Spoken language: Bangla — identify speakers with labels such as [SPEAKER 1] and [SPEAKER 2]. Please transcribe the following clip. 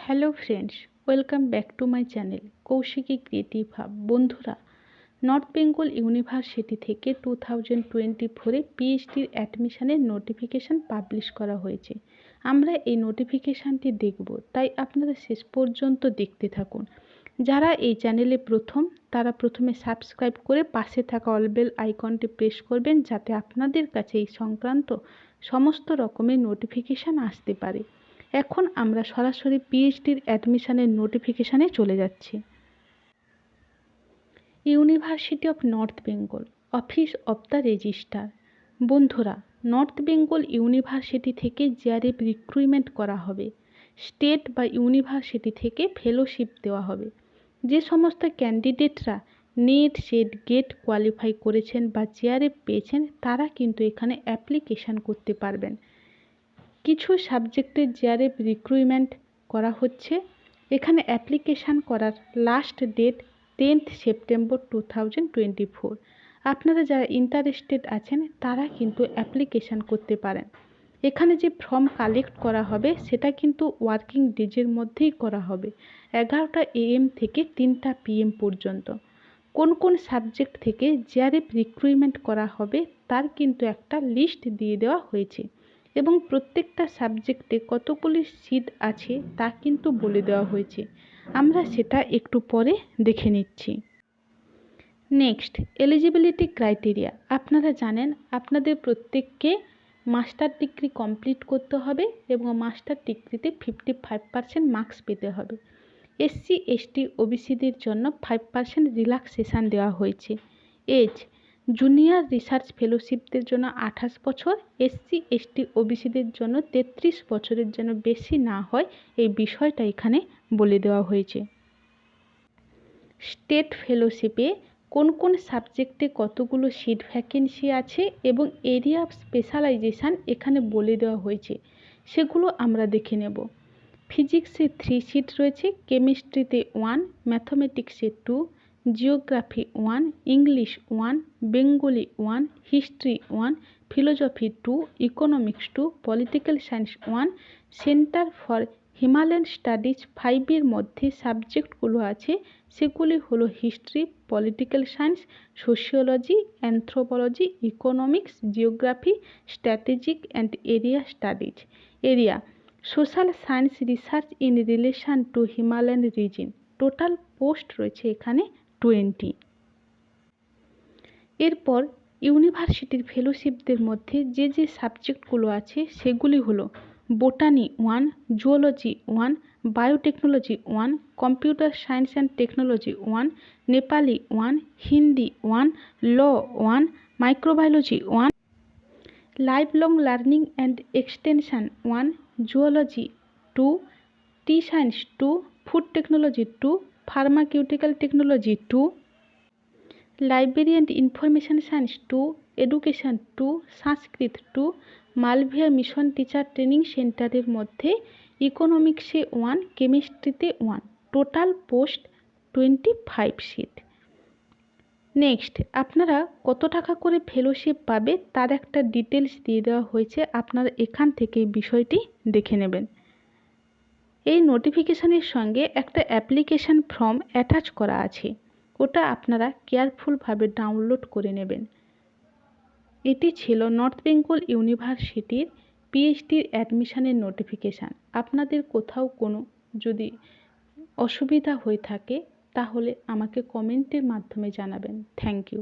[SPEAKER 1] Hello friends, welcome back to my channel Kaushiki creative hub. বন্ধুরা, নর্থ বেঙ্গল ইউনিভার্সিটি থেকে 2024-এ পিএইচডির অ্যাডমিশনের নোটিফিকেশান পাবলিশ করা হয়েছে। আমরা এই নোটিফিকেশানটি দেখব, তাই আপনারা শেষ পর্যন্ত দেখতে থাকুন। যারা এই চ্যানেলে প্রথম, তারা প্রথমে সাবস্ক্রাইব করে পাশে থাকা অল বেল আইকনটি প্রেস করবেন, যাতে আপনাদের কাছে এই সংক্রান্ত সমস্ত রকমের নোটিফিকেশান আসতে পারে। এখন আমরা সরাসরি পিএইচডির অ্যাডমিশনের নোটিফিকেশানে চলে যাচ্ছি। University of north Bengal, office of the registrar. বন্ধুরা, নর্থ বেঙ্গল ইউনিভার্সিটি থেকে জেআরএফ রিক্রুটমেন্ট করা হবে। স্টেট বা ইউনিভার্সিটি থেকে ফেলোশিপ দেওয়া হবে। যে সমস্ত ক্যান্ডিডেটরা নেট, সেট, গেট কোয়ালিফাই করেছেন বা জেআরএফ পেয়েছেন, তারা কিন্তু এখানে অ্যাপ্লিকেশান করতে পারবেন। কিছু সাবজেক্টের জেআরএফ রিক্রুটমেন্ট করা হচ্ছে। এখানে অ্যাপ্লিকেশান করার লাস্ট ডেট 10th সেপ্টেম্বর 2024। আপনারা যারা ইন্টারেস্টেড আছেন তারা কিন্তু অ্যাপ্লিকেশান করতে পারেন। এখানে যে ফর্ম কালেক্ট করা হবে সেটা কিন্তু ওয়ার্কিং ডেজের মধ্যেই করা হবে, 11টা AM থেকে 3টা PM পর্যন্ত। কোন কোন সাবজেক্ট থেকে জেআরএফ রিক্রুটমেন্ট করা হবে তার কিন্তু একটা লিস্ট দিয়ে দেওয়া হয়েছে, এবং প্রত্যেকটা সাবজেক্টে কতগুলি সিট আছে তা কিন্তু বলে দেওয়া হয়েছে। আমরা সেটা একটু পরে দেখে নিচ্ছি। Next, eligibility criteria. আপনারা জানেন আপনাদের প্রত্যেককে মাস্টার ডিগ্রি কমপ্লিট করতে হবে এবং মাস্টার ডিগ্রিতে 55% মার্কস পেতে হবে। SC, ST, OBCদের জন্য 5% রিল্যাক্সেশন দেওয়া হয়েছে। এজ, জুনিয়র রিসার্চ ফেলোশিপদের জন্য 28 বছর, SC, ST, OBCদের জন্য 33 বছরের যেন বেশি না হয় এই বিষয়টা এখানে বলে দেওয়া হয়েছে। স্টেট ফেলোশিপে কোন কোন সাবজেক্টে কতগুলো সিট ভ্যাকেন্সি আছে এবং এরিয়া অফ স্পেশালাইজেশান এখানে বলে দেওয়া হয়েছে, সেগুলো আমরা দেখে নেব। ফিজিক্সে 3 সিট রয়েছে, কেমিস্ট্রিতে 1, ম্যাথমেটিক্সে 2, geography 1, English 1, Bengali 1, history 1, philosophy 2, economics 2, political science 1। Centre for Himalayan studies 5-এর মধ্যে সাবজেক্টগুলো আছে, সেগুলি হলো history, political science, sociology, anthropology, economics, geography, strategic and area studies. Area, social science research in relation to Himalayan region. Total post রয়েছে এখানে 20। এরপর ইউনিভার্সিটির ফেলোশিপদের মধ্যে যে যে সাবজেক্টগুলো আছে সেগুলি হলো botany 1, zoology 1, biotechnology 1, computer science and technology 1, Nepali 1, Hindi 1, law 1, microbiology 1, life long learning and extension 1, zoology 2, tea science 2, food technology 2, pharmaceutical technology 2, library and information science 2, education 2, Sanskrit 2, Malaviya mission teacher training সেন্টারের মধ্যে ইকোনমিক্সে 1, কেমিস্ট্রিতে 1। Total post 25 seat. নেক্সট, আপনারা কত টাকা করে ফেলোশিপ পাবে তার একটা ডিটেলস দিয়ে দেওয়া হয়েছে, আপনারা এখান থেকে বিষয়টি দেখে নেবেন। এই নোটিফিকেশানের সঙ্গে একটা অ্যাপ্লিকেশান ফর্ম অ্যাটাচ করা আছে, ওটা আপনারা কেয়ারফুলভাবে ডাউনলোড করে নেবেন। এটি ছিল নর্থ বেঙ্গল ইউনিভার্সিটির পিএইচডির অ্যাডমিশনের নোটিফিকেশান। আপনাদের কোথাও কোনো যদি অসুবিধা হয়ে থাকে তাহলে আমাকে কমেন্টের মাধ্যমে জানাবেন। Thank you.